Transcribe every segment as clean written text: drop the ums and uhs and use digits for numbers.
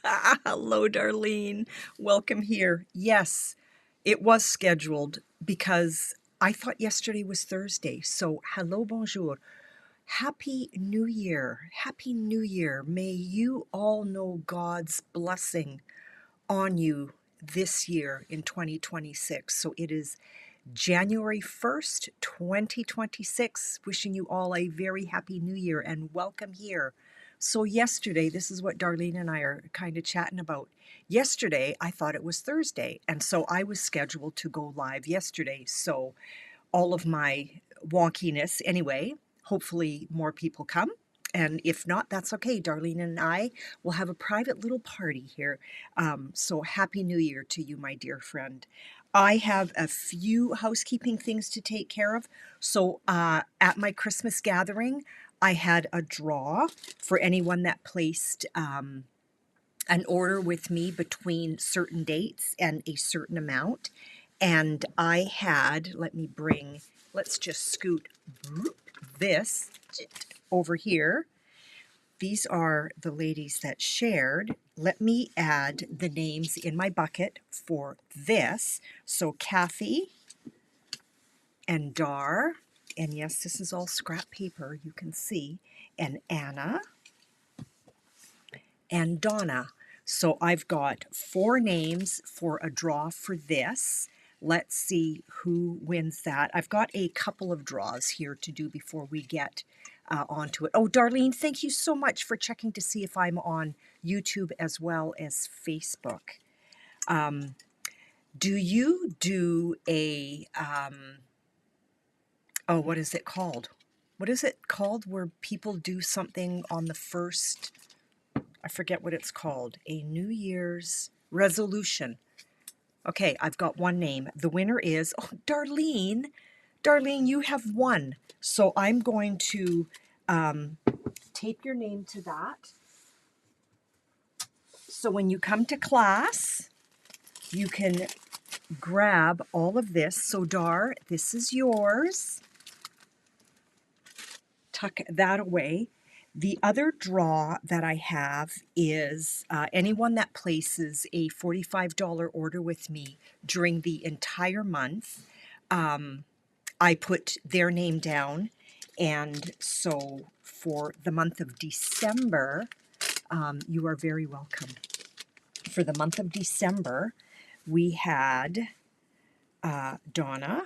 Hello, Darlene. Welcome here. Yes, it was scheduled because I thought yesterday was Thursday. So, hello, bonjour. Happy New Year. Happy New Year. May you all know God's blessing on you this year in 2026. So, it is January 1st, 2026. Wishing you all a very happy new year and welcome here. So, yesterday, this is what Darlene and I are kind of chatting about. Yesterday, I thought it was Thursday, and so I was scheduled to go live yesterday. So, all of my wonkiness, anyway, hopefully, more people come. And if not, that's okay. Darlene and I will have a private little party here. So, Happy New Year to you, my dear friend. I have a few housekeeping things to take care of. So, at my Christmas gathering, I had a draw for anyone that placed an order with me between certain dates and a certain amount. And I had, let's just scoot this over here. These are the ladies that shared. Let me add the names in my bucket for this. So Kathy and Dar, and yes, this is all scrap paper, you can see, and Anna and Donna. So I've got 4 names for a draw for this. Let's see who wins that. I've got a couple of draws here to do before we get onto it. Oh, Darlene, thank you so much for checking to see if I'm on YouTube as well as Facebook. Do you do a, oh, what is it called? What is it called where people do something on the first, I forget what it's called, a New Year's resolution. Okay, I've got one name. The winner is, oh, Darlene. Darlene, you have won. So I'm going to tape your name to that. So when you come to class, you can grab all of this. So Dar, this is yours. Tuck that away. The other draw that I have is anyone that places a $45 order with me during the entire month. I put their name down, and so for the month of December, you are very welcome. For the month of December, we had Donna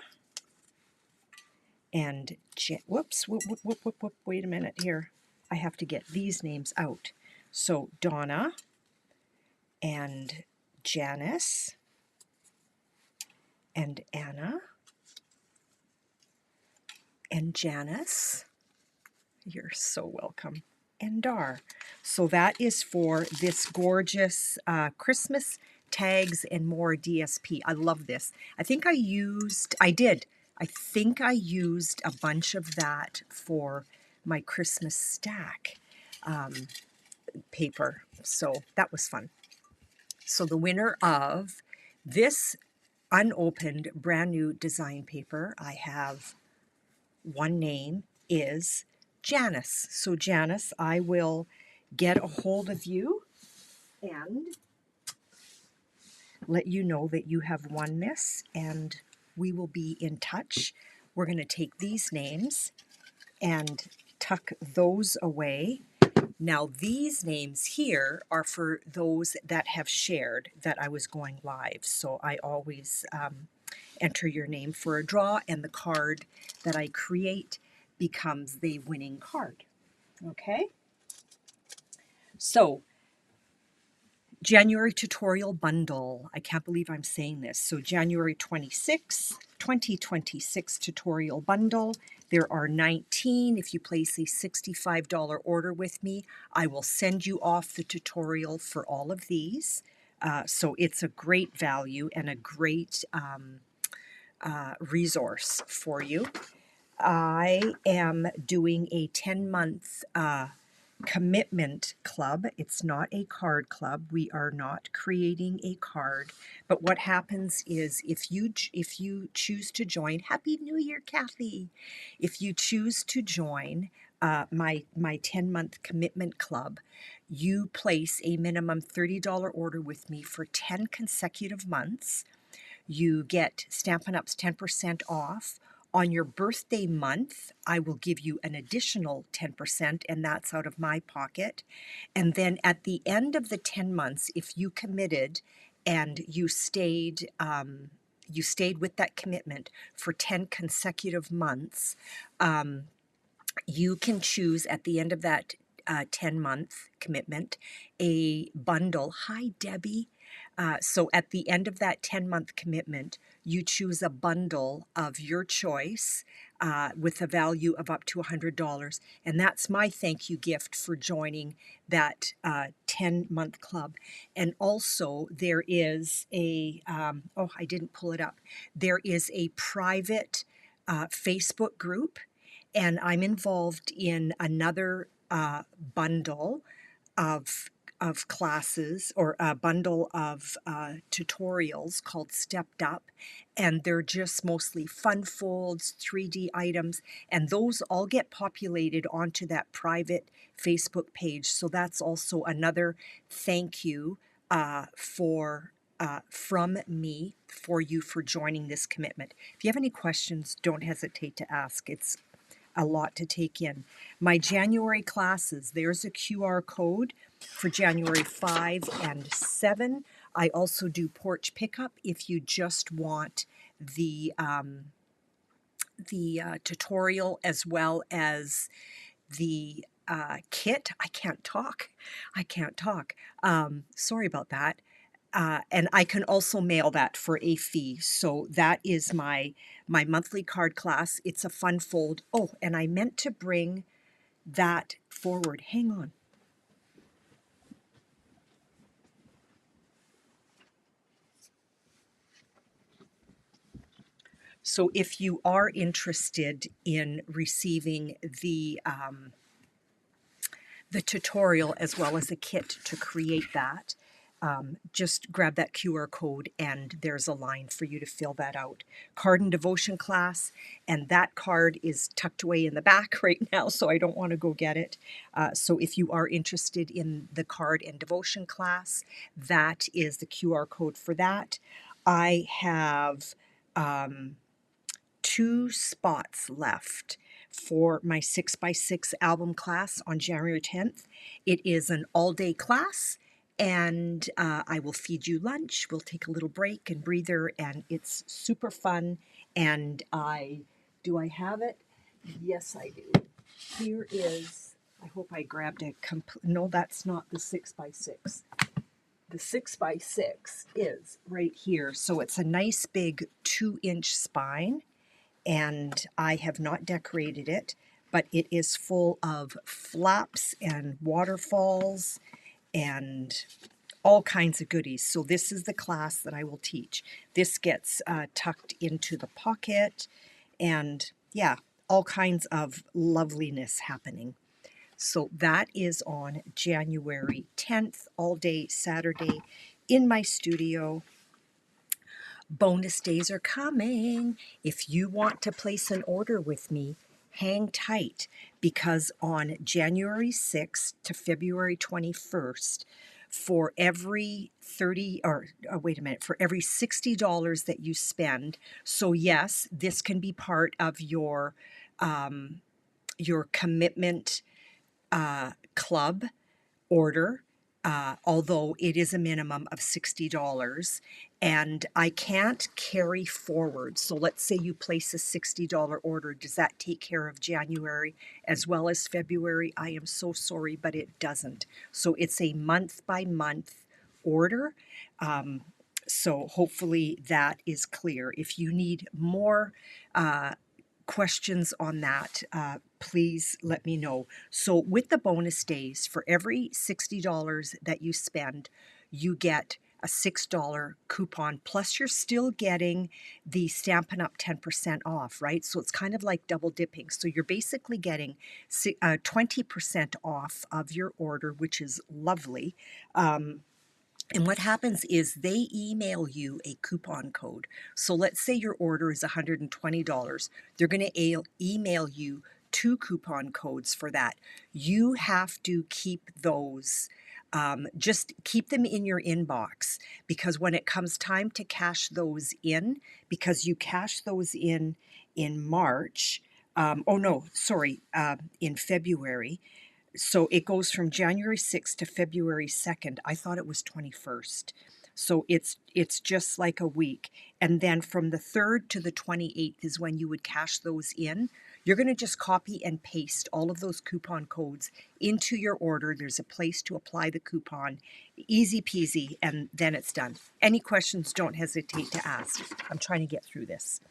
and wait a minute here. I have to get these names out. So Donna and Janice and Anna and Janice. You're so welcome. And Dar. So that is for this gorgeous Christmas tags and more DSP. I love this. I think I used a bunch of that for my Christmas stack paper. So that was fun. So the winner of this unopened brand new design paper, I have one name, is Janice. So Janice, I will get a hold of you and let you know that you have won this, and we will be in touch. We're going to take these names and tuck those away. Now these names here are for those that have shared that I was going live. So I always enter your name for a draw, and the card that I create becomes the winning card. Okay? So January tutorial bundle. I can't believe I'm saying this. So January 26, 2026 tutorial bundle. There are 19. If you place a $65 order with me, I will send you off the tutorial for all of these. So it's a great value and a great resource for you. I am doing a 10-month commitment club. It's not a card club. We are not creating a card. But what happens is if you choose to join, Happy New Year, Kathy. If you choose to join, my 10-month commitment club, you place a minimum $30 order with me for 10 consecutive months. You get Stampin' Up's 10% off. On your birthday month, I will give you an additional 10%, and that's out of my pocket. And then at the end of the 10 months, if you committed and you stayed with that commitment for 10 consecutive months, you can choose at the end of that 10-month commitment a bundle. Hi, Debbie. So at the end of that 10-month commitment, you choose a bundle of your choice with a value of up to $100. And that's my thank you gift for joining that 10-month club. And also there is oh, I didn't pull it up. There is a private Facebook group, and I'm involved in another bundle of classes, or a bundle of tutorials called Stepped Up, and they're just mostly fun folds, 3D items, and those all get populated onto that private Facebook page. So that's also another thank you from me for you for joining this commitment. If you have any questions, don't hesitate to ask. It's a lot to take in. My January classes, there's a QR code for January 5 and 7. I also do porch pickup if you just want the tutorial as well as the kit. I can't talk. Sorry about that. And I can also mail that for a fee. So that is my monthly card class. It's a fun fold. Oh, and I meant to bring that forward. Hang on. So if you are interested in receiving the tutorial as well as a kit to create that, just grab that QR code and there's a line for you to fill that out. Card and devotion class, and that card is tucked away in the back right now, so I don't want to go get it. So if you are interested in the card and devotion class, that is the QR code for that. I have 2 spots left for my 6x6 album class on January 10th. It is an all-day class, and I will feed you lunch. We'll take a little break and breather, and it's super fun. And do I have it? Yes, I do. Here is, I hope I grabbed a no, that's not the 6x6. The 6x6 is right here. So it's a nice big 2-inch spine, and I have not decorated it, but it is full of flaps and waterfalls and all kinds of goodies. So this is the class that I will teach. This gets tucked into the pocket, and yeah, all kinds of loveliness happening. So that is on January 10th, all day Saturday in my studio. Bonus days are coming. If you want to place an order with me, hang tight, because on January 6th to February 21st, for every for every $60 that you spend, so yes, this can be part of your commitment club order, although it is a minimum of $60, and I can't carry forward. So let's say you place a $60 order. Does that take care of January as well as February? I am so sorry, but it doesn't. So it's a month by month order. So hopefully that is clear. If you need more questions on that, please let me know. So with the bonus days, for every $60 that you spend, you get a $6 coupon, plus you're still getting the Stampin' Up 10% off, right? So it's kind of like double dipping. So you're basically getting 20% off of your order, which is lovely. And what happens is they email you a coupon code. So let's say your order is $120. They're going to email you 2 coupon codes for that. You have to keep those, just keep them in your inbox, because when it comes time to cash those in, because you cash those in March, oh no, sorry, in February. So it goes from January 6th to February 2nd. I thought it was 21st. So it's just like a week. And then from the 3rd to the 28th is when you would cash those in. You're going to just copy and paste all of those coupon codes into your order. There's a place to apply the coupon. Easy peasy, and then it's done. Any questions, don't hesitate to ask. I'm trying to get through this.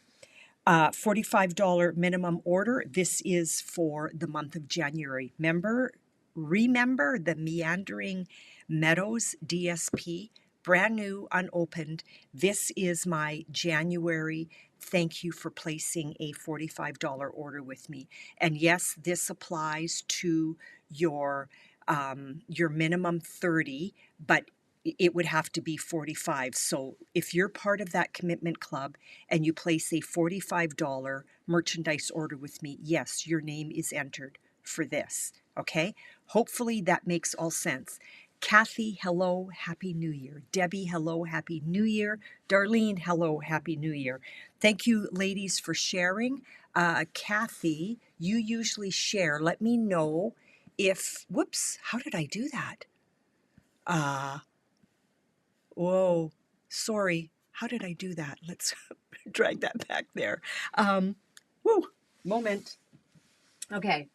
$45 minimum order. This is for the month of January. Remember the Meandering Meadows DSP, brand new, unopened. This is my January thank you for placing a $45 order with me. And yes, this applies to your minimum 30, but it would have to be 45. So if you're part of that commitment club and you place a $45 merchandise order with me, yes, your name is entered for this. Okay? Hopefully that makes all sense. Kathy, hello, Happy New Year. Debbie, hello, Happy New Year. Darlene, hello, Happy New Year. Thank you, ladies, for sharing. Kathy, you usually share. Let me know if, whoops, how did I do that? Whoa, sorry. How did I do that? Let's drag that back there. Woo, moment. Okay,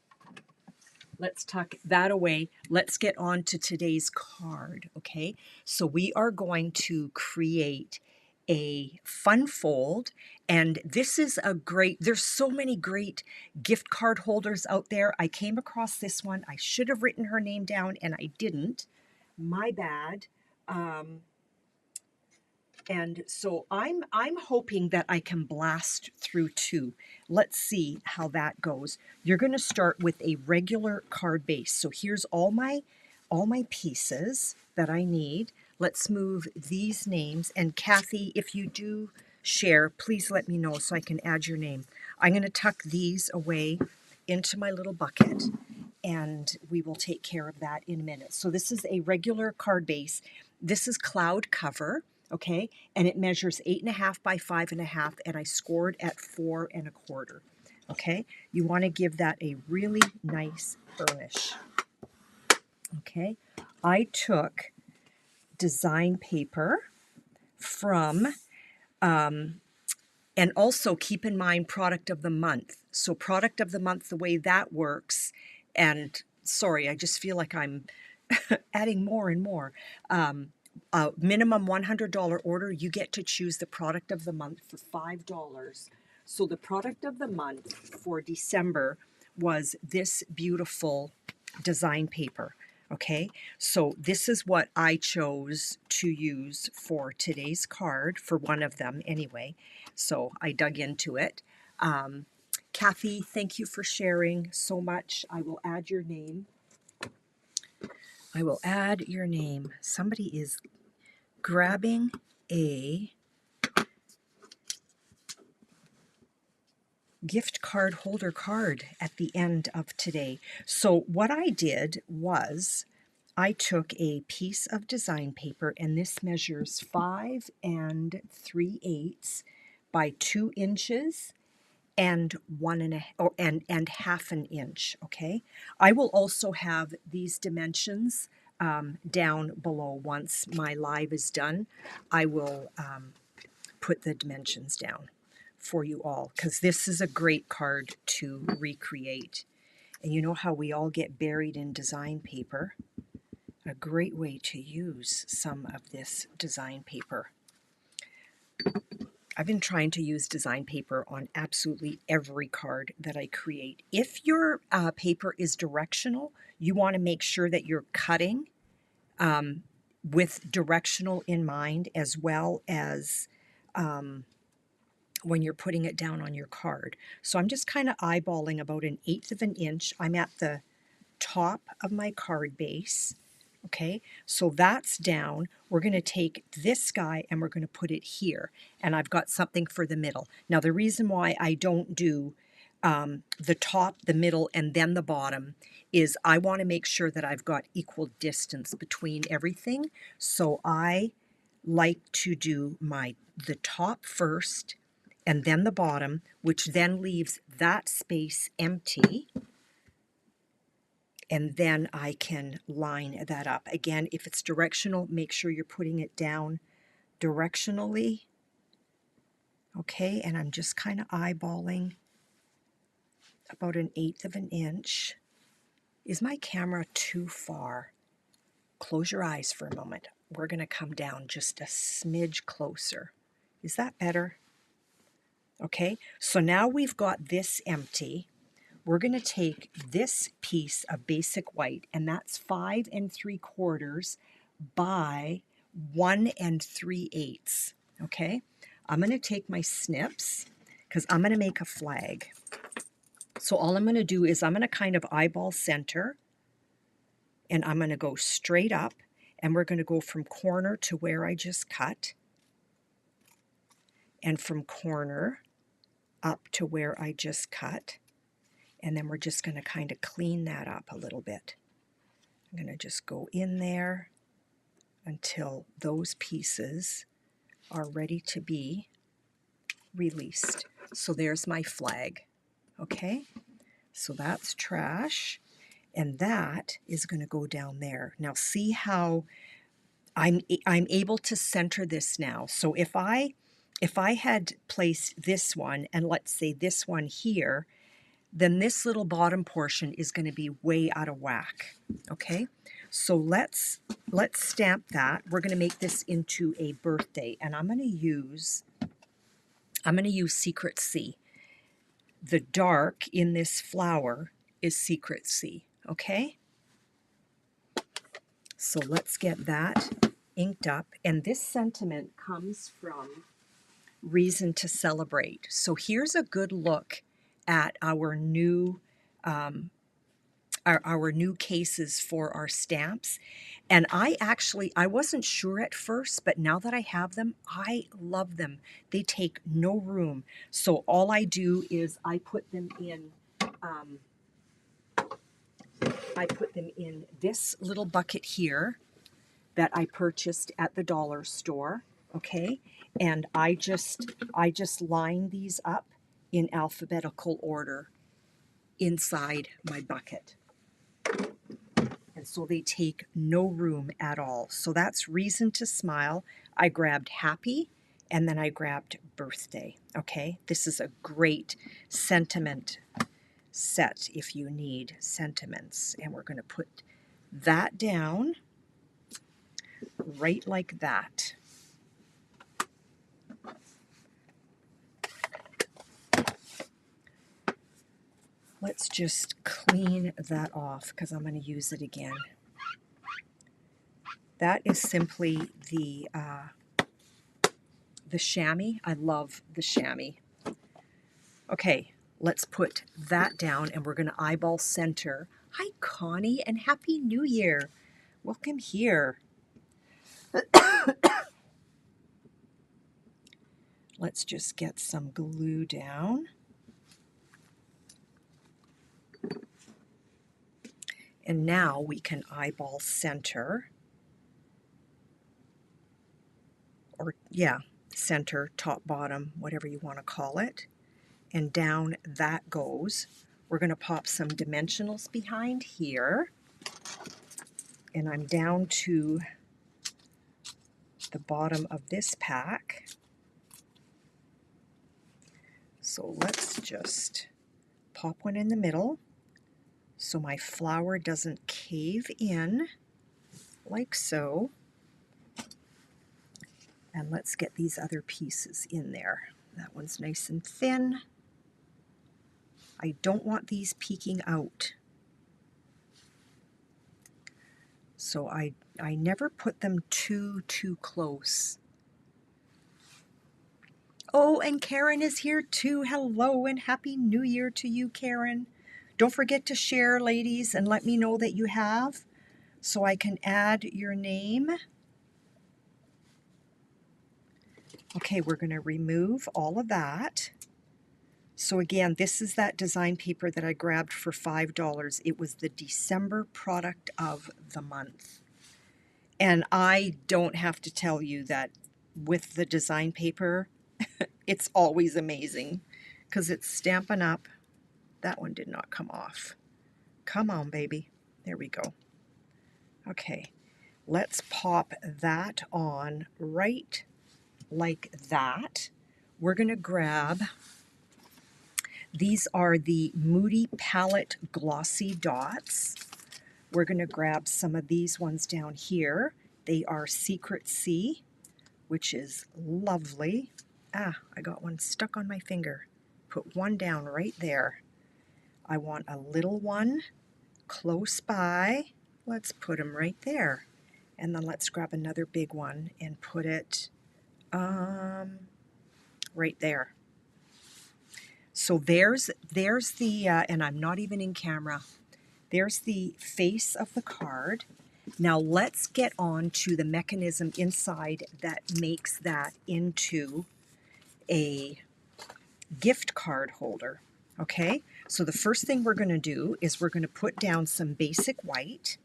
let's tuck that away. Let's get on to today's card, okay? So we are going to create a fun fold, and this is a great, there's so many great gift card holders out there. I came across this one. I should have written her name down, and I didn't. My bad. And so I'm hoping that I can blast through 2. Let's see how that goes. You're going to start with a regular card base. So here's all my pieces that I need. Let's move these names. And Kathy, if you do share, please let me know so I can add your name. I'm going to tuck these away into my little bucket, and we will take care of that in a minute. So this is a regular card base. This is cloud cover. Okay, and it measures 8.5 by 5.5, and I scored at 4 1/4. Okay, you want to give that a really nice burnish. Okay, I took design paper from, and also keep in mind product of the month. So product of the month, the way that works, and sorry, I just feel like I'm adding more and more. Minimum $100 order, you get to choose the product of the month for $5. So the product of the month for December was this beautiful design paper. Okay, so this is what I chose to use for today's card, for one of them anyway. So I dug into it. Kathy, thank you for sharing so much. I will add your name. I will add your name. Somebody is grabbing a gift card holder card at the end of today. So what I did was I took a piece of design paper, and this measures 5 3/8 by 2 inches and 1.5 and half an inch. Okay, I will also have these dimensions down below. Once my live is done, I will put the dimensions down for you all, because this is a great card to recreate. And you know how we all get buried in design paper? A great way to use some of this design paper. I've been trying to use design paper on absolutely every card that I create. If your paper is directional, you want to make sure that you're cutting with directional in mind, as well as when you're putting it down on your card. So I'm just kind of eyeballing about 1/8 of an inch. I'm at the top of my card base. Okay, so that's down. We're going to take this guy and we're going to put it here. And I've got something for the middle. Now, the reason why I don't do the top, the middle, and then the bottom is I want to make sure that I've got equal distance between everything. So I like to do the top first and then the bottom, which then leaves that space empty. And then I can line that up. Again, if it's directional, make sure you're putting it down directionally. Okay, and I'm just kind of eyeballing about 1/8 of an inch. Is my camera too far? Close your eyes for a moment. We're going to come down just a smidge closer. Is that better? Okay, so now we've got this empty. We're going to take this piece of basic white, and that's 5 3/4 by 1 3/8. Okay, I'm going to take my snips because I'm going to make a flag. So all I'm going to do is I'm going to kind of eyeball center, and I'm going to go straight up, and we're going to go from corner to where I just cut, and from corner up to where I just cut, and then we're just going to kind of clean that up a little bit. I'm going to just go in there until those pieces are ready to be released. So there's my flag. Okay, so that's trash, and that is going to go down there. Now see how I'm able to center this now. So if I had placed this one, and let's say this one here, then this little bottom portion is going to be way out of whack. Okay, so let's stamp that. We're going to make this into a birthday, and I'm going to use Secret C. The dark in this flower is Secret C. Okay, so let's get that inked up, and this sentiment comes from Reason to Celebrate. So here's a good look at our new our new cases for our stamps. And I wasn't sure at first, but now that I have them, I love them. They take no room. So all I do is I put them in this little bucket here that I purchased at the dollar store. Okay, and I just line these up in alphabetical order inside my bucket. And so they take no room at all. So that's Reason to Smile. I grabbed Happy, and then I grabbed Birthday. Okay, this is a great sentiment set if you need sentiments. And we're going to put that down right like that. Let's just clean that off because I'm going to use it again. That is simply the chamois. I love the chamois. Okay, let's put that down, and we're going to eyeball center. Hi, Connie, and Happy New Year. Welcome here. Let's just get some glue down. And now we can eyeball center, or yeah, center, top, bottom, whatever you want to call it. And down that goes. We're going to pop some dimensionals behind here. And I'm down to the bottom of this pack. So let's just pop one in the middle so my flower doesn't cave in like so. And let's get these other pieces in there. That one's nice and thin. I don't want these peeking out. So I never put them too close. Oh, and Karen is here too. Hello and Happy New Year to you, Karen. Don't forget to share, ladies, and let me know that you have so I can add your name. Okay, we're going to remove all of that. So again, this is that design paper that I grabbed for $5. It was the December product of the month. And I don't have to tell you that with the design paper, it's always amazing because it's Stampin' Up. That one did not come off. Come on, baby. There we go. Okay, let's pop that on right like that. We're going to grab, these are the Moody Palette Glossy Dots. We're going to grab some of these ones down here. They are Secret Sea, which is lovely. Ah, I got one stuck on my finger. Put one down right there. I want a little one close by. Let's put them right there. And then let's grab another big one and put it right there. So there's the, and I'm not even in camera, there's the face of the card. Now let's get on to the mechanism inside that makes that into a gift card holder. Okay, so the first thing we're going to do is we're going to put down some basic white,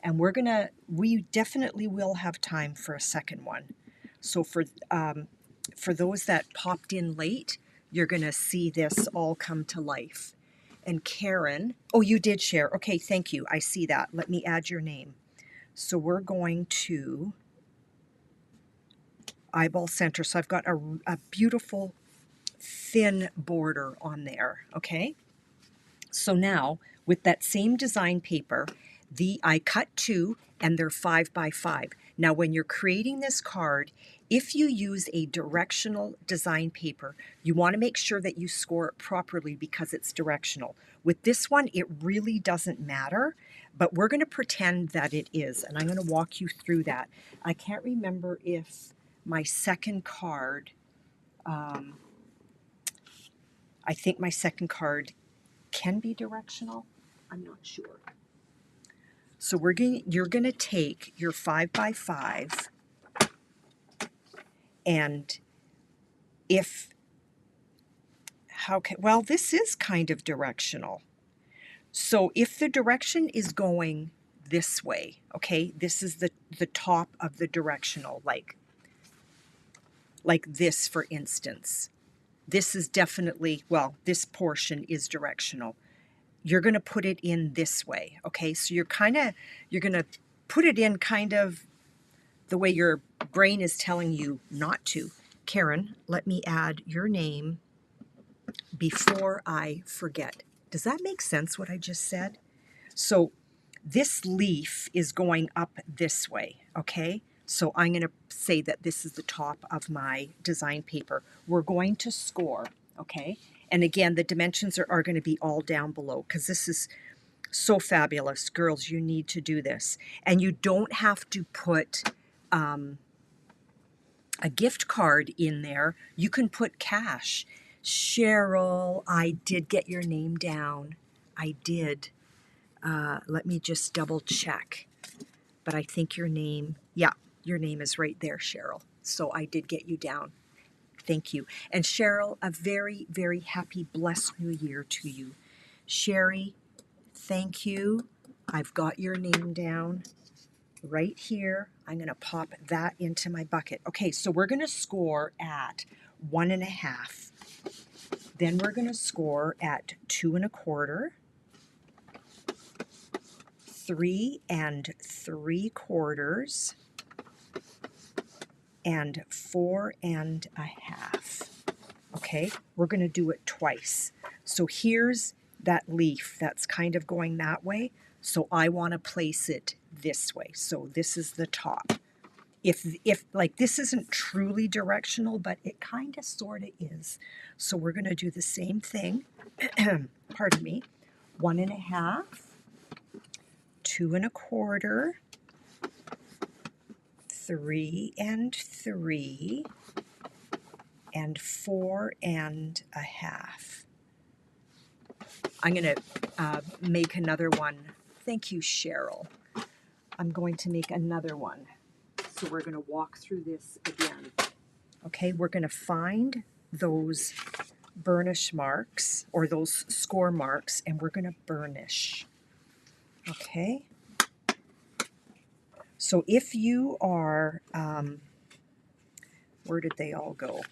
and we definitely will have time for a second one. So for those that popped in late, you're going to see this all come to life. And Karen, oh, you did share. Okay, thank you. I see that. Let me add your name. So we're going to eyeball center. So I've got a beautiful thin border on there, okay? So now, with that same design paper, I cut two, and they're 5 by 5. Now, when you're creating this card, if you use a directional design paper, you want to make sure that you score it properly because it's directional. With this one, it really doesn't matter, but we're going to pretend that it is, and I'm going to walk you through that. I can't remember if my second card, I think my second card can be directional. I'm not sure. So you're going to take your 5 by 5, and well, this is kind of directional. So if the direction is going this way, okay, this is the top of the directional, like this, for instance. This is definitely, well, this portion is directional. You're going to put it in this way, okay? So you're going to put it in kind of the way your brain is telling you not to. Karen, let me add your name before I forget. Does that make sense, what I just said? So this leaf is going up this way, okay? So I'm going to say that this is the top of my design paper. We're going to score, okay? And again, the dimensions are going to be all down below because this is so fabulous. Girls, you need to do this. And you don't have to put a gift card in there. You can put cash. Cheryl, I did get your name down. I did. Let me just double check. But I think your name is right there, Cheryl. So I did get you down. Thank you. And Cheryl, a very, very happy, blessed new year to you. Sherry, thank you. I've got your name down right here. I'm going to pop that into my bucket. Okay, so we're going to score at 1.5. Then we're going to score at 2 1/4, 3 3/4, and 4 1/2. Okay, we're going to do it twice. So here's that leaf that's kind of going that way. So I want to place it this way. So this is the top. If like, this isn't truly directional, but it kind of sort of is. So we're going to do the same thing. Pardon me. 1 1/2, 2 1/4, 3 3, and 4 1/2. I'm going to make another one. Thank you, Cheryl. I'm going to make another one. So we're going to walk through this again. Okay, we're going to find those burnish marks, or those score marks, and we're going to burnish. Okay? So if you are, where did they all go?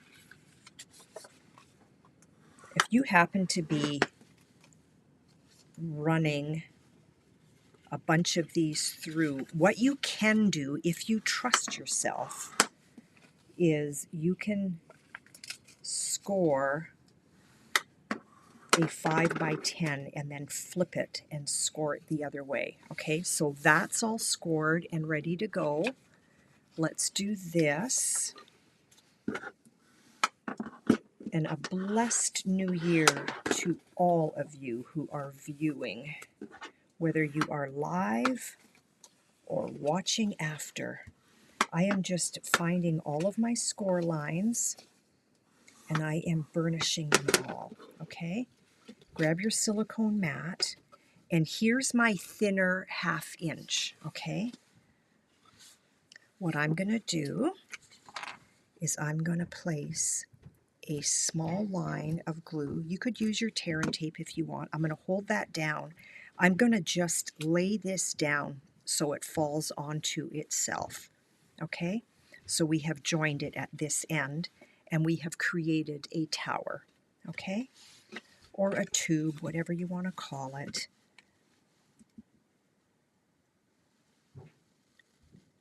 If you happen to be running a bunch of these through, what you can do if you trust yourself is you can score a 5 by 10 and then flip it and score it the other way. Okay, so that's all scored and ready to go. Let's do this. And a blessed new year to all of you who are viewing, whether you are live or watching after. I am just finding all of my score lines and I am burnishing them all. Okay, grab your silicone mat, and here's my thinner 1/2 inch. Okay, what I'm going to do is I'm going to place a small line of glue. You could use your tear and tape if you want. I'm going to hold that down. I'm going to just lay this down so it falls onto itself. Okay, so we have joined it at this end and we have created a tower. Okay, or a tube, whatever you want to call it.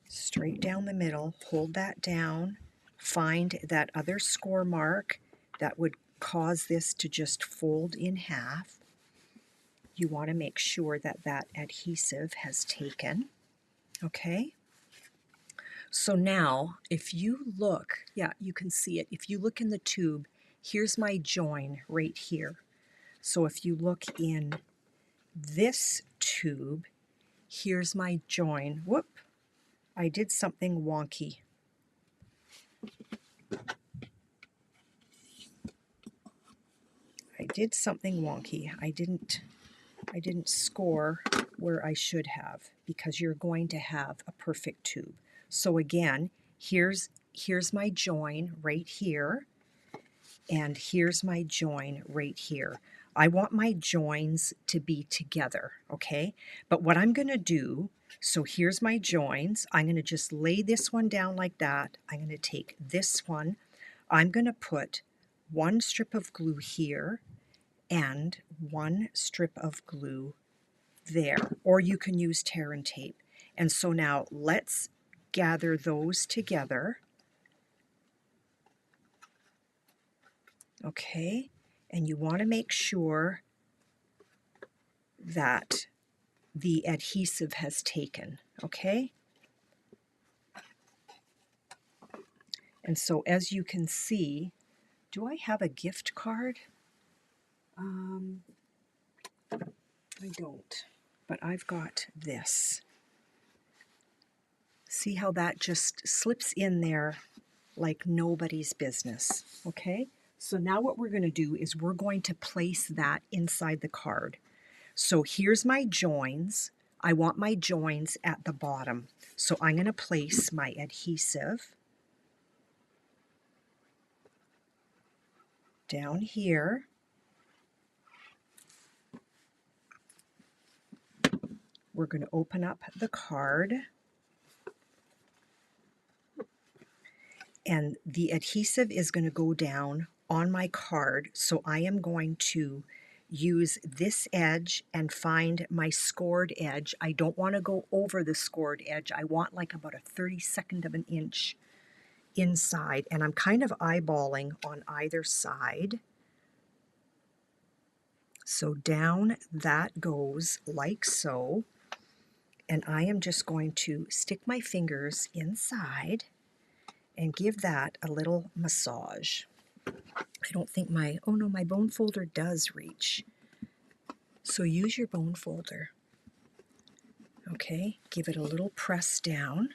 Straight down the middle, hold that down, find that other score mark that would cause this to just fold in half. You want to make sure that that adhesive has taken. Okay, so now if you look, yeah, you can see it. If you look in the tube, here's my join right here. So if you look in this tube, here's my join. Whoop, I did something wonky. I did something wonky. I didn't score where I should have, because you're going to have a perfect tube. So again, here's my join right here, and here's my join right here. I want my joins to be together, okay? But what I'm going to do, so here's my joins. I'm going to just lay this one down like that. I'm going to take this one. I'm going to put one strip of glue here and one strip of glue there, or you can use tear and tape. And so now let's gather those together. Okay, and you want to make sure that the adhesive has taken. Okay, and so as you can see, do I have a gift card? I don't, but I've got this. See how that just slips in there like nobody's business. Okay, so now what we're going to do is we're going to place that inside the card. So here's my joins. I want my joins at the bottom. So I'm going to place my adhesive down here. We're going to open up the card. And the adhesive is going to go down on my card. So I am going to use this edge and find my scored edge. I don't want to go over the scored edge. I want like about a 32nd of an inch inside, and I'm kind of eyeballing on either side. So down that goes like so, and I am just going to stick my fingers inside and give that a little massage. I don't think my bone folder does reach. So use your bone folder. Okay, give it a little press down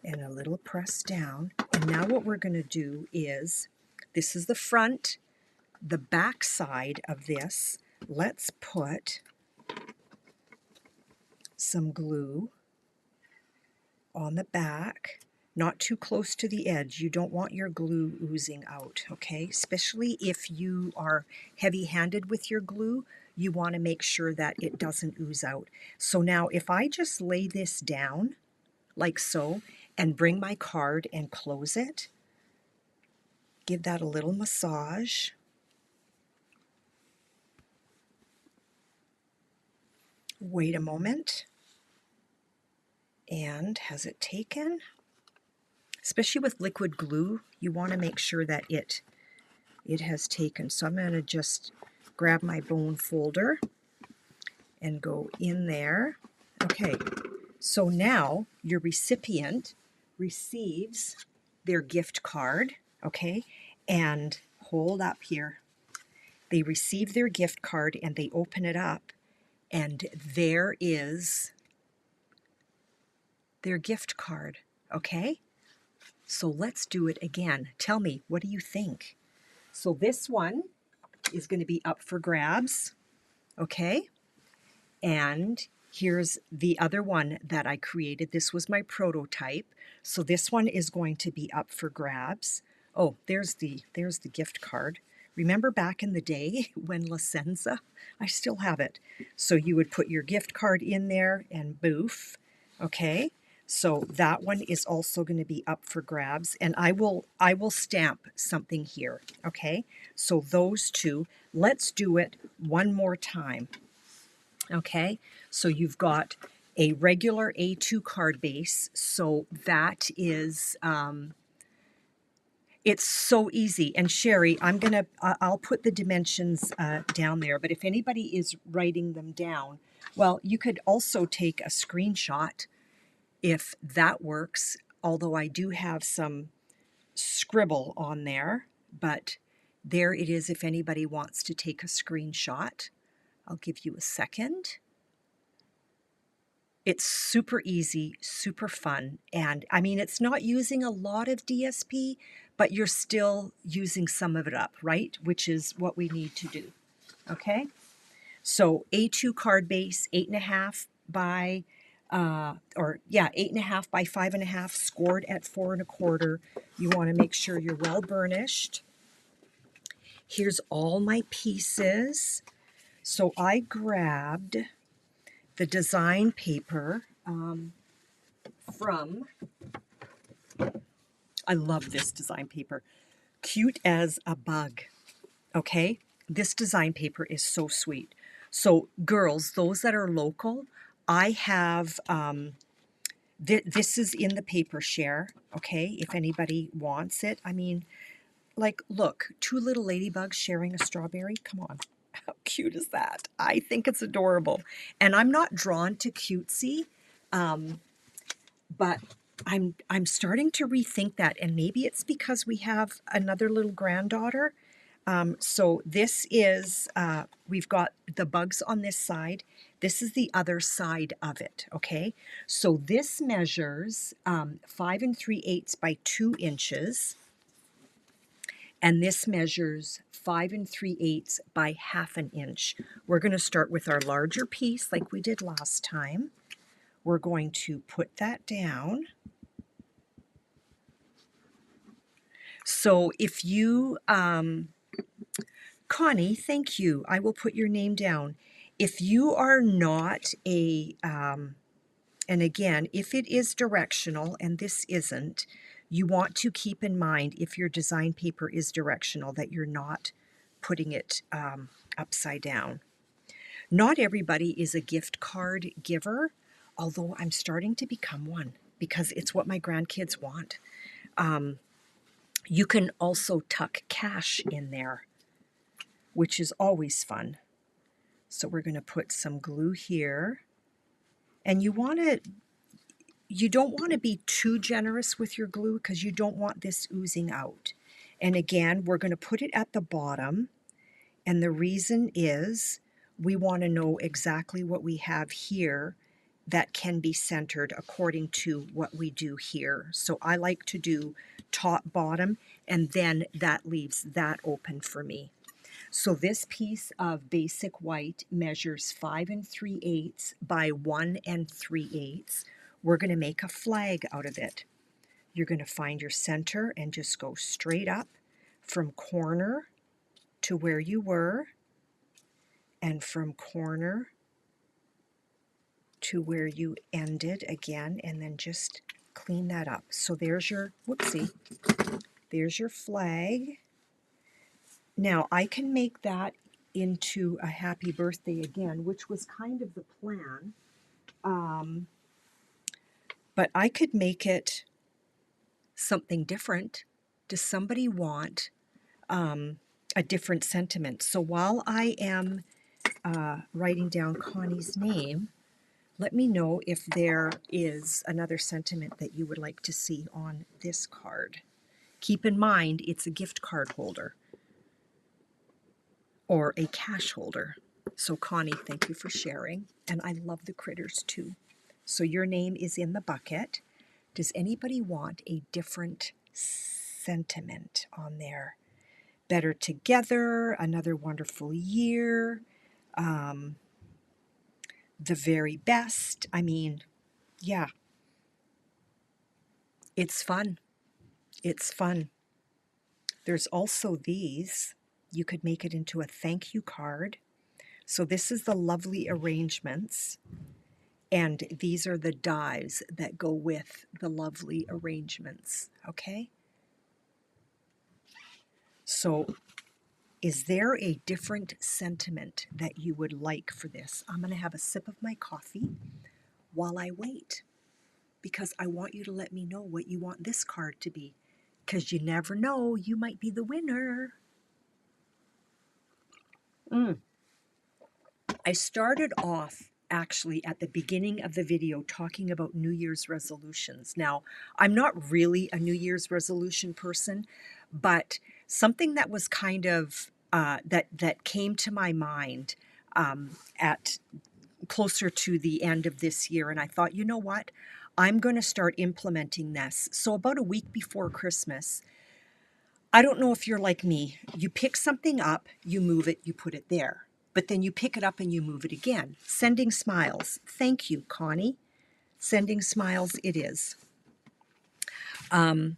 and a little press down. And now what we're going to do is, this is the front, the back side of this. Let's put some glue on the back not too close to the edge. You don't want your glue oozing out, okay? Especially if you are heavy-handed with your glue, you want to make sure that it doesn't ooze out. So now if I just lay this down like so and bring my card and close it, give that a little massage. Wait a moment. And has it taken? Especially with liquid glue, you want to make sure that it has taken. So I'm going to just grab my bone folder and go in there. Okay, so now your recipient receives their gift card, okay, and hold up here. They receive their gift card and they open it up, and there is their gift card, okay? So let's do it again. Tell me, what do you think? So this one is going to be up for grabs, okay? And here's the other one that I created. This was my prototype. So this one is going to be up for grabs. Oh, there's the gift card. Remember back in the day when La Senza? I still have it. So you would put your gift card in there and boof, okay? So that one is also going to be up for grabs, and I will stamp something here, okay? So those two, let's do it one more time, okay? So you've got a regular A2 card base, so that is, it's so easy. And Sherry, I'll put the dimensions down there, but if anybody is writing them down, well, you could also take a screenshot if that works, although I do have some scribble on there, but there it is if anybody wants to take a screenshot. I'll give you a second. It's super easy, super fun, and I mean, it's not using a lot of DSP, but you're still using some of it up, right? Which is what we need to do, okay? So A2 card base, 8.5 by 8.5 by 5.5, scored at 4 1/4. You want to make sure you're well burnished. Here's all my pieces. So I grabbed the design paper from, I love this design paper, Cute as a Bug, okay? This design paper is so sweet. So girls, those that are local, I have, this is in the paper share, okay, if anybody wants it. I mean, like, look, two little ladybugs sharing a strawberry. Come on, how cute is that? I think it's adorable. And I'm not drawn to cutesy, but I'm starting to rethink that, and maybe it's because we have another little granddaughter. So this is, we've got the bugs on this side. This is the other side of it, okay? So this measures 5 3/8 by 2 inches, and this measures 5 3/8 by 1/2 inch. We're going to start with our larger piece like we did last time. We're going to put that down. So if you, Connie, thank you. I will put your name down. If you are not a, and again, if it is directional and this isn't, you want to keep in mind if your design paper is directional that you're not putting it upside down. Not everybody is a gift card giver, although I'm starting to become one because it's what my grandkids want. You can also tuck cash in there, which is always fun. So we're going to put some glue here. And you don't want to be too generous with your glue because you don't want this oozing out. And again, we're going to put it at the bottom. And the reason is we want to know exactly what we have here that can be centered according to what we do here. So I like to do top, bottom, and then that leaves that open for me. So this piece of basic white measures 5 3/8 by 1 3/8. We're going to make a flag out of it. You're going to find your center and just go straight up from corner to where you were, and from corner to where you ended again, and then just clean that up. So there's your, whoopsie, there's your flag. Now I can make that into a happy birthday again, which was kind of the plan. But I could make it something different. Does somebody want a different sentiment? So while I am writing down Connie's name, let me know if there is another sentiment that you would like to see on this card. Keep in mind, it's a gift card holder or a cash holder. So Connie, thank you for sharing. And I love the critters too. So your name is in the bucket. Does anybody want a different sentiment on there? Better together, another wonderful year, the very best. I mean, yeah, it's fun. It's fun. There's also these. You could make it into a thank you card. So this is the lovely arrangements, and these are the dies that go with the lovely arrangements, okay? So is there a different sentiment that you would like for this? I'm going to have a sip of my coffee while I wait, because I want you to let me know what you want this card to be, because you never know, you might be the winner. I started off actually at the beginning of the video talking about New Year's resolutions. Now, I'm not really a New Year's resolution person, but something that was kind of that came to my mind at closer to the end of this year, and I thought, you know what, I'm going to start implementing this. So about a week before Christmas, I don't know if you're like me, you pick something up, you move it, you put it there, but then you pick it up and you move it again. Sending smiles. Thank you, Connie. Sending smiles it is. And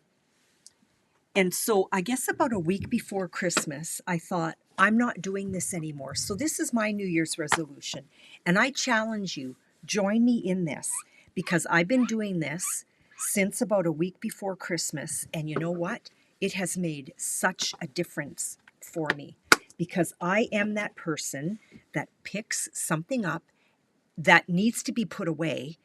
so I guess about a week before Christmas, I thought, I'm not doing this anymore. So this is my New Year's resolution. And I challenge you, join me in this, because I've been doing this since about a week before Christmas. And you know what? It has made such a difference for me, because I am that person that picks something up that needs to be put away,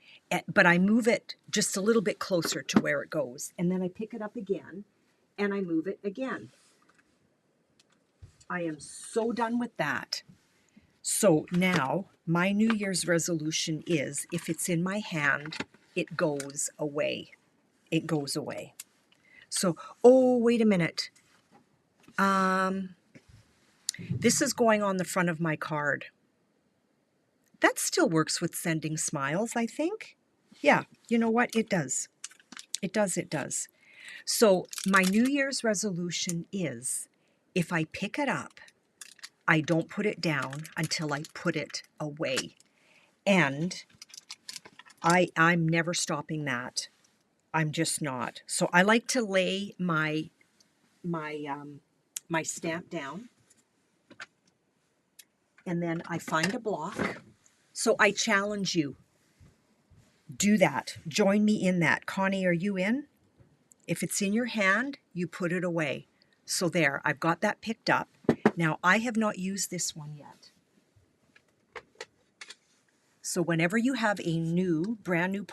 but I move it just a little bit closer to where it goes. And then I pick it up again and I move it again. I am so done with that. So now my New Year's resolution is, if it's in my hand, it goes away. It goes away. So, oh, wait a minute. This is going on the front of my card. That still works with sending smiles, I think. Yeah, you know what? It does. It does, it does. So my New Year's resolution is, if I pick it up, I don't put it down until I put it away. And I'm never stopping that. I'm just not. So I like to lay my stamp down, and then I find a block. So I challenge you, do that. Join me in that. Connie, are you in? If it's in your hand, you put it away. So there, I've got that picked up. Now, I have not used this one yet. So whenever you have a new, brand new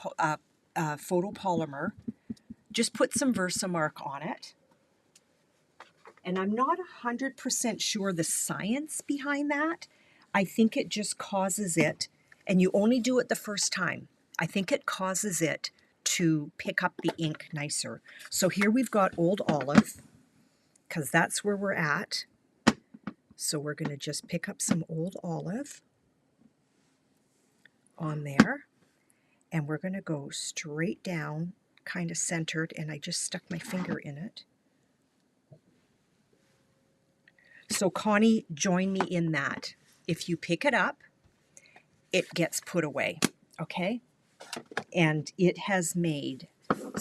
photopolymer, just put some Versamark on it. And I'm not 100% sure the science behind that. I think it just causes it, and you only do it the first time. I think it causes it to pick up the ink nicer. So here we've got Old Olive, because that's where we're at. So we're going to just pick up some Old Olive on there, and we're going to go straight down, kind of centered, and I just stuck my finger in it. So Connie, join me in that. If you pick it up, it gets put away, okay? And it has made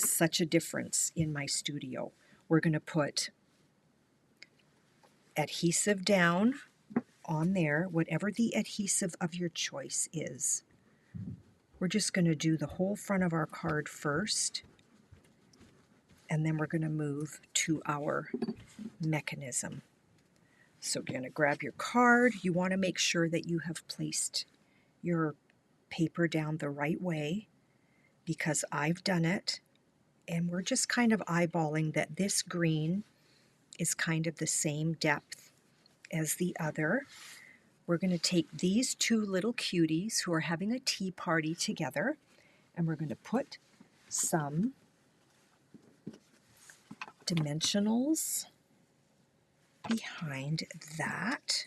such a difference in my studio. We're going to put adhesive down on there, whatever the adhesive of your choice is. We're just going to do the whole front of our card first, and then we're going to move to our mechanism. So you're going to grab your card. You want to make sure that you have placed your paper down the right way, because I've done it, and we're just kind of eyeballing that this green is kind of the same depth as the other. We're going to take these two little cuties who are having a tea party together, and we're going to put some dimensionals behind that.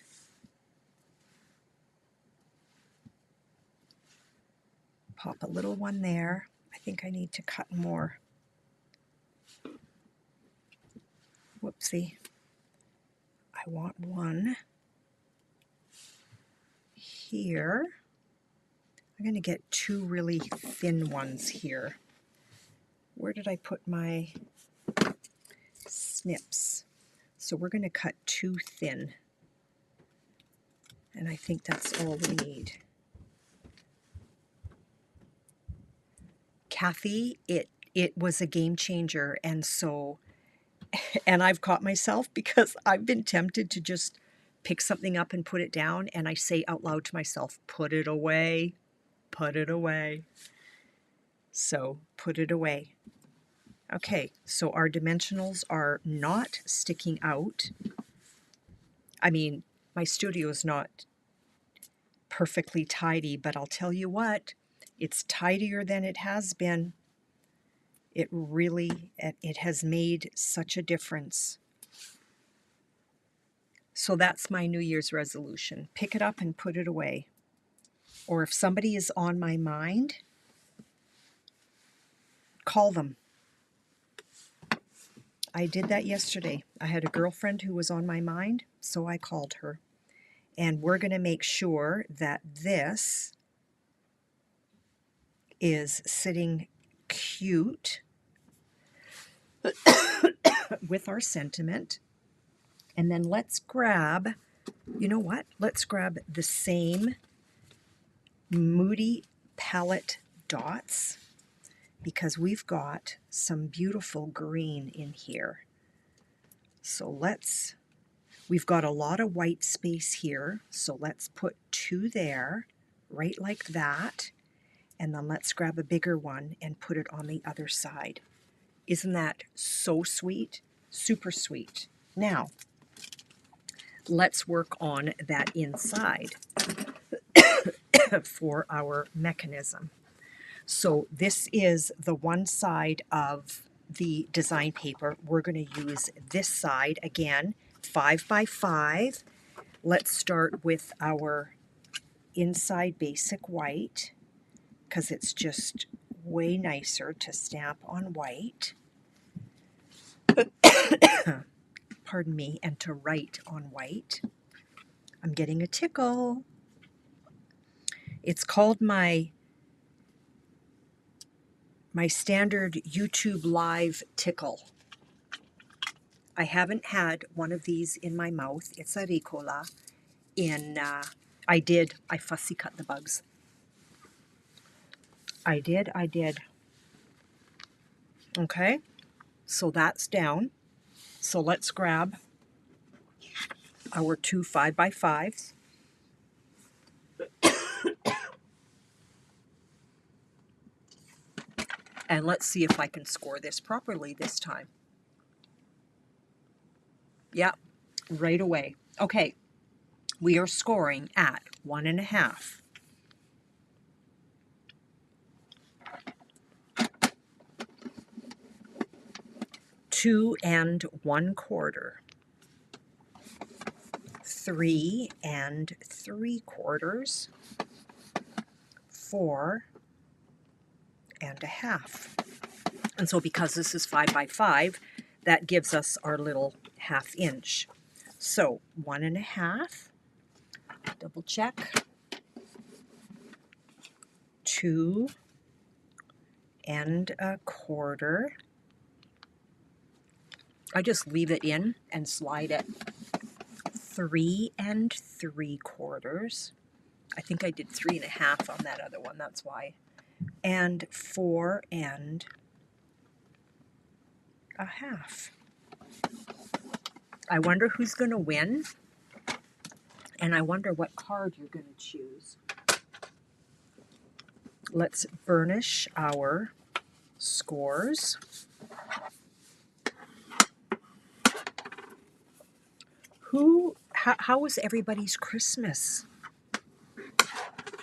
Pop a little one there. I think I need to cut more. Whoopsie. I want one here. I'm going to get two really thin ones here. Where did I put my snips? So we're going to cut two thin. And I think that's all we need. Kathy, it was a game changer, and I've caught myself because I've been tempted to just pick something up and put it down, and I say out loud to myself, put it away, put it away. So put it away. Okay, so our dimensionals are not sticking out. I mean, my studio is not perfectly tidy, but I'll tell you what, it's tidier than it has been. It has made such a difference. So that's my New Year's resolution. Pick it up and put it away. Or if somebody is on my mind, call them. I did that yesterday. I had a girlfriend who was on my mind, so I called her. And we're going to make sure that this is sitting cute with our sentiment. And then let's grab, you know what? Let's grab the same Moody palette dots, because we've got some beautiful green in here. So we've got a lot of white space here, so let's put two there, right like that, and then let's grab a bigger one and put it on the other side. Isn't that so sweet? Super sweet. Now, let's work on that inside for our mechanism. So this is the one side of the design paper. We're going to use this side again, 5 by 5. Let's start with our inside basic white, because it's just way nicer to stamp on white. Pardon me, and to write on white. I'm getting a tickle. It's called my standard YouTube live tickle. I haven't had one of these in my mouth. It's a Ricola. I fussy cut the bugs. I did. Okay, so that's down. So let's grab our two 5 by 5s. And let's see if I can score this properly this time. Yep, right away. Okay, we are scoring at 1.5. Two and 1/4. 3 and 3/4. 4 and 1/2. And so because this is 5 by 5, that gives us our little 1/2 inch. So 1.5, double check, 2 1.25. I just leave it in and slide it. 3.75. I think I did 3.5 on that other one, that's why. And 4.5. I wonder who's going to win, and I wonder what card you're going to choose. Let's burnish our scores. How was everybody's Christmas?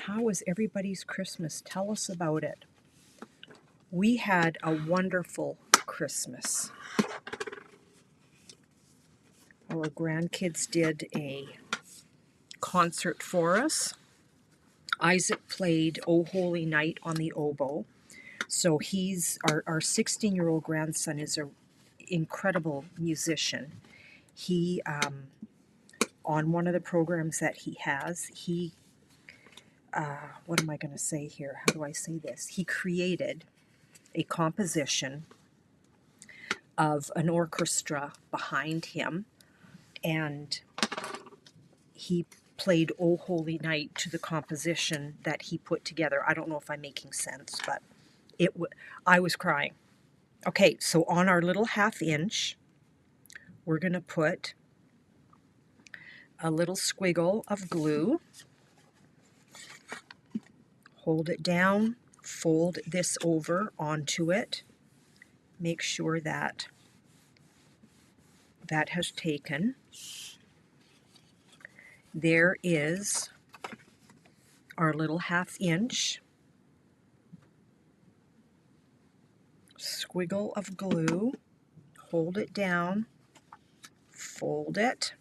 How was everybody's Christmas? Tell us about it. We had a wonderful Christmas. Our grandkids did a concert for us. Isaac played "Oh Holy Night" on the oboe. So he's our 16-year-old grandson is an incredible musician. He on one of the programs that he has, he what am I going to say here? How do I say this? He created a composition of an orchestra behind him, and he played "Oh Holy Night" to the composition that he put together. I don't know if I'm making sense, but I was crying. Okay, so on our little 1/2 inch, we're going to put a little squiggle of glue. Hold it down, fold this over onto it. Make sure that that has taken. There is our little 1/2 inch squiggle of glue. Hold it down, fold it.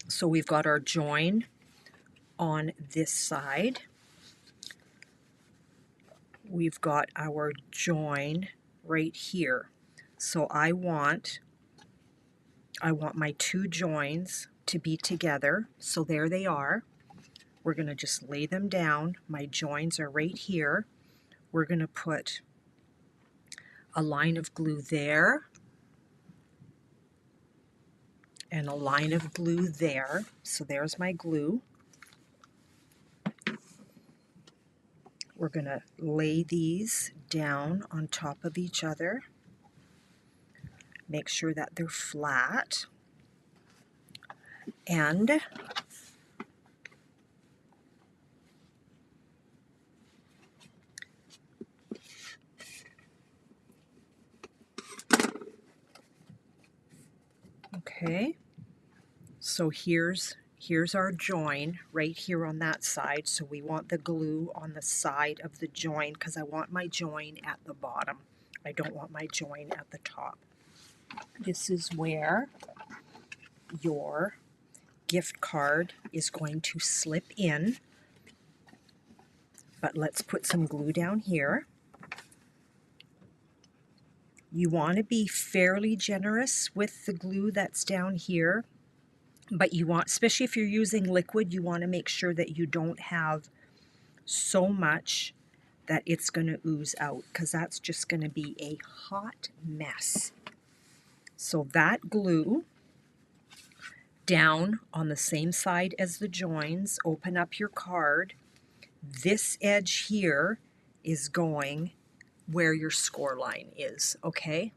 So we've got our join on this side. We've got our join right here. So I want my 2 joins to be together. So there they are. We're going to just lay them down. My joins are right here. We're going to put a line of glue there and a line of glue there. So there's my glue. We're going to lay these down on top of each other. Make sure that they're flat. And okay, so here's our join right here on that side. So we want the glue on the side of the join because I want my join at the bottom. I don't want my join at the top. This is where your gift card is going to slip in. But let's put some glue down here. You want to be fairly generous with the glue that's down here, but you want, especially if you're using liquid, you want to make sure that you don't have so much that it's going to ooze out, because that's just going to be a hot mess. So that glue down on the same side as the joins, open up your card. This edge here is going where your score line is, okay?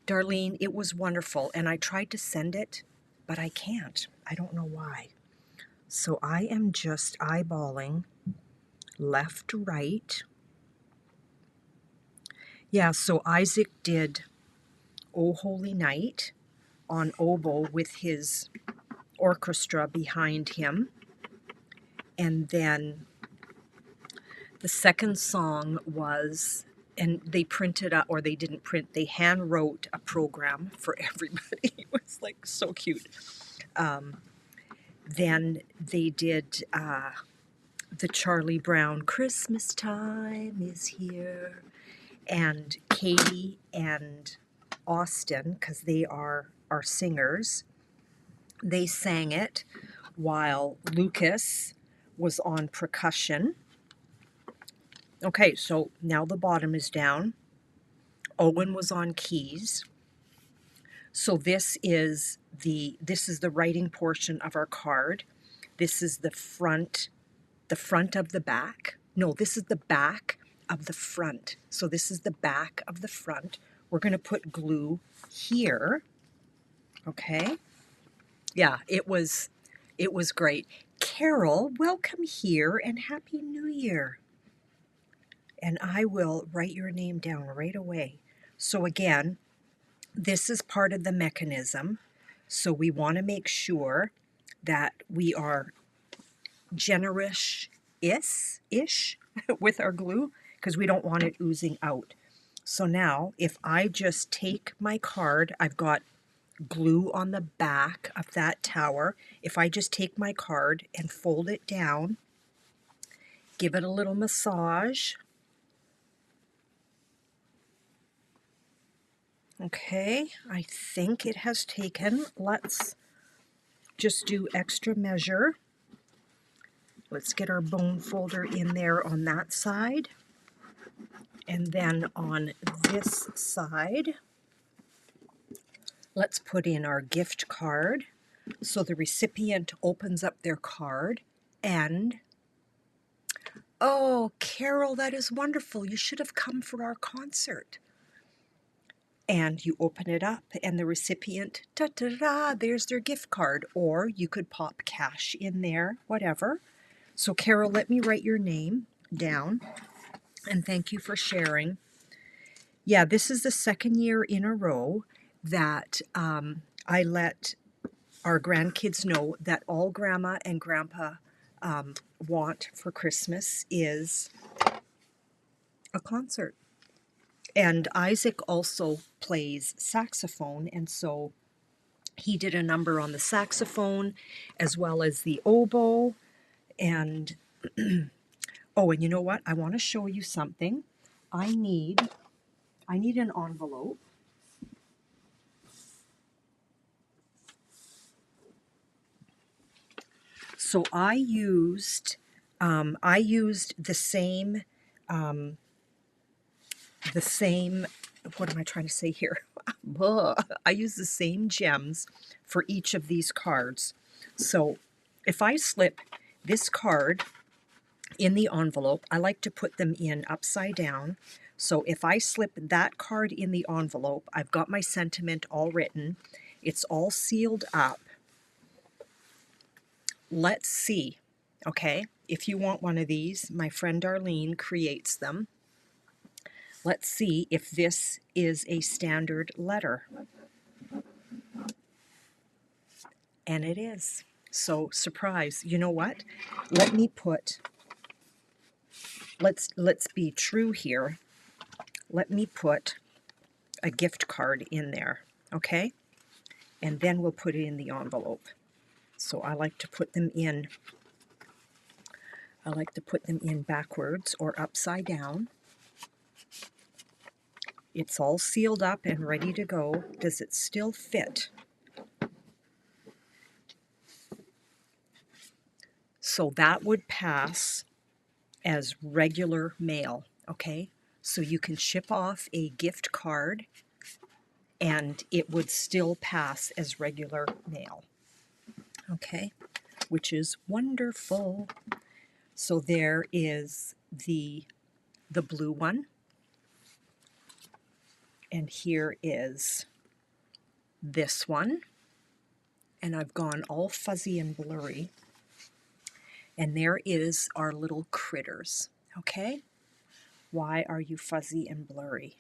Darlene, it was wonderful, and I tried to send it, but I can't. I don't know why. So I am just eyeballing left to right. Yeah, so Isaac did "Oh Holy Night" on oboe with his orchestra behind him. And then the second song was, and they printed up, or they didn't print, they hand wrote a program for everybody. It was like so cute. Then they did the Charlie Brown "Christmas Time Is Here," and Katie and Austin, because they are our singers, they sang it while Lucas was on percussion. Okay, so now the bottom is down. Owen was on keys. So this is the writing portion of our card. This is the front of the back. No, this is the back of the front. So this is the back of the front. We're going to put glue here. Okay? Yeah, it was great. Carol, welcome here and Happy New Year. And I will write your name down right away. So again, this is part of the mechanism. So we want to make sure that we are generous-ish with our glue because we don't want it oozing out. So now if I just take my card, I've got glue on the back of that tower. If I just take my card and fold it down, give it a little massage. Okay, I think it has taken. Let's just do extra measure. Let's get our bone folder in there on that side. And then on this side, let's put in our gift card. So the recipient opens up their card and, oh, Carol, that is wonderful. You should have come for our concert. And you open it up and the recipient, ta-da-da, there's their gift card. Or you could pop cash in there, whatever. So Carol, let me write your name down. And thank you for sharing. Yeah, this is the second year in a row that I let our grandkids know that all Grandma and Grandpa want for Christmas is a concert. And Isaac also plays saxophone, and so he did a number on the saxophone as well as the oboe. And oh, and you know what? I want to show you something. I need an envelope. So I used the same, what am I trying to say here? I used the same gems for each of these cards. So if I slip this card in the envelope, I like to put them in upside down. So if I slip that card in the envelope, I've got my sentiment all written. It's all sealed up. Let's see, okay? If you want one of these, my friend Darlene creates them. Let's see if this is a standard letter. And it is. So, surprise. You know what? Let me put, let's be true here. Let me put a gift card in there, okay? And then we'll put it in the envelope. So I like to put them in backwards or upside down. It's all sealed up and ready to go. Does it still fit? So that would pass as regular mail, okay? So you can ship off a gift card and it would still pass as regular mail, okay? Which is wonderful. So there is the blue one. And here is this one. And I've gone all fuzzy and blurry. And there is our little critters, okay? Why are you fuzzy and blurry?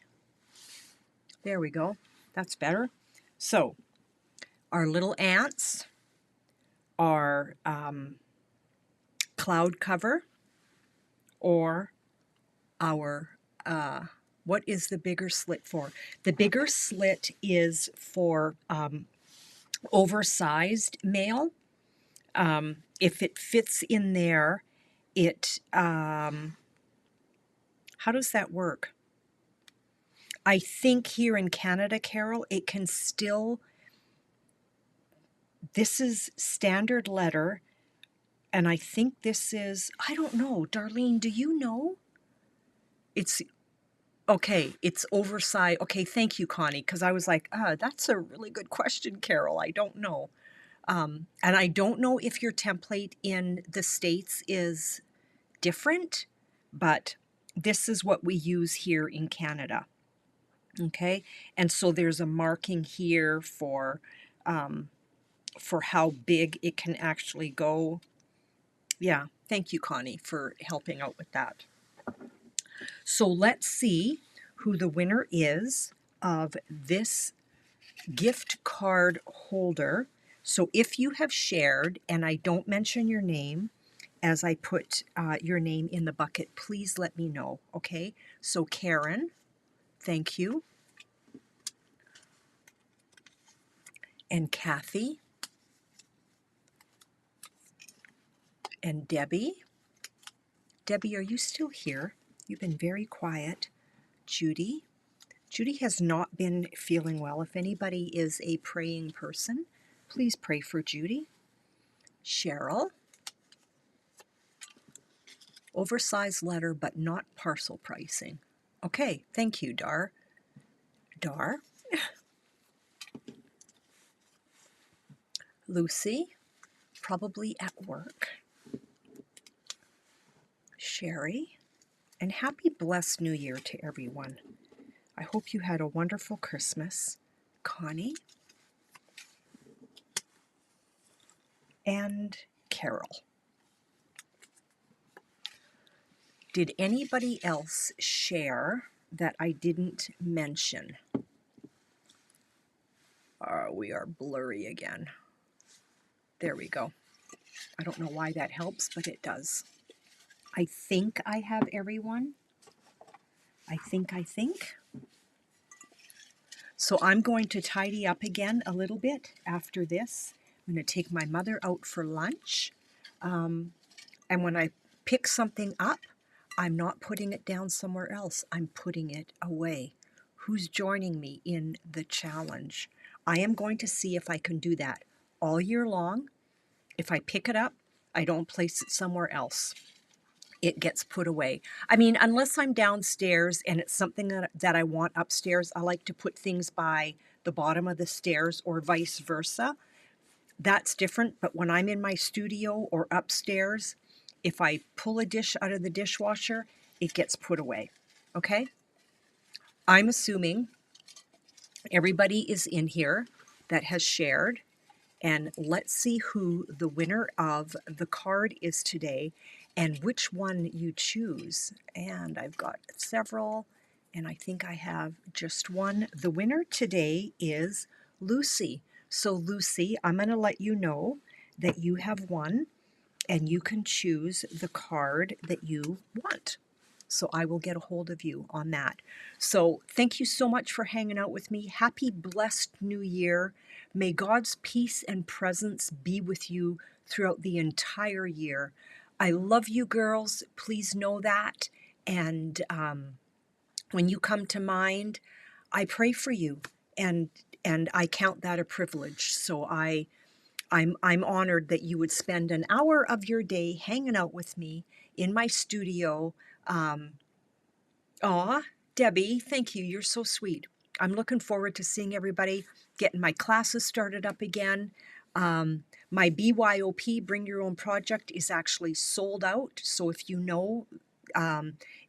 There we go. That's better. So our little ants are cloud cover, or our, what is the bigger slit for? The bigger slit is for oversized mail. If it fits in there, how does that work? I think here in Canada, Carol, it can still, this is standard letter, and I think this is, I don't know, Darlene, do you know? It's okay. It's oversized. Okay, thank you, Connie, because I was like, that's a really good question, Carol. I don't know. And I don't know if your template in the States is different, but this is what we use here in Canada. Okay, and so there's a marking here for how big it can actually go. Yeah, thank you, Connie, for helping out with that. So let's see who the winner is of this gift card holder. So if you have shared and I don't mention your name as I put your name in the bucket, please let me know, okay? So Karen, thank you. And Kathy. And Debbie. Debbie, are you still here? You've been very quiet. Judy. Judy has not been feeling well. If anybody is a praying person, please pray for Judy. Cheryl. Oversized letter, but not parcel pricing. Okay, thank you, Dar. Dar. Lucy, probably at work. Sherry. And happy blessed New Year to everyone. I hope you had a wonderful Christmas. Connie. And Carol. Did anybody else share that I didn't mention? We are blurry again. There we go. I don't know why that helps, but it does. I think I have everyone. I think. So I'm going to tidy up again a little bit after this. I'm going to take my mother out for lunch. And when I pick something up, I'm not putting it down somewhere else. I'm putting it away. Who's joining me in the challenge? I am going to see if I can do that all year long. If I pick it up, I don't place it somewhere else. It gets put away. I mean, unless I'm downstairs and it's something that I want upstairs, I like to put things by the bottom of the stairs or vice versa. That's different, but when I'm in my studio or upstairs, if I pull a dish out of the dishwasher, it gets put away, okay? I'm assuming everybody is in here that has shared, and let's see who the winner of the card is today and which one you choose. And I've got several, and I think I have just one. The winner today is Lucy. So Lucy, I'm going to let you know that you have won, and you can choose the card that you want. So I will get a hold of you on that. So thank you so much for hanging out with me. Happy blessed New Year. May God's peace and presence be with you throughout the entire year. I love you, girls. Please know that. And when you come to mind, I pray for you, and I count that a privilege. So I'm honored that you would spend an hour of your day hanging out with me in my studio. Aw, Debbie, thank you. You're so sweet. I'm looking forward to seeing everybody, getting my classes started up again. My BYOP, Bring Your Own Project, is actually sold out. So if you know,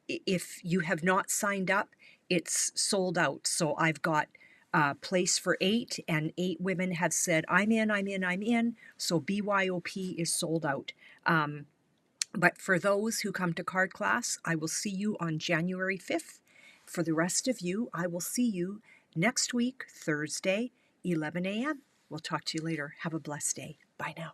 if you have not signed up, it's sold out. So I've got a place for 8, and 8 women have said, I'm in. So BYOP is sold out. But for those who come to card class, I will see you on January 5th. For the rest of you, I will see you next week, Thursday, 11 a.m. We'll talk to you later. Have a blessed day. Bye now.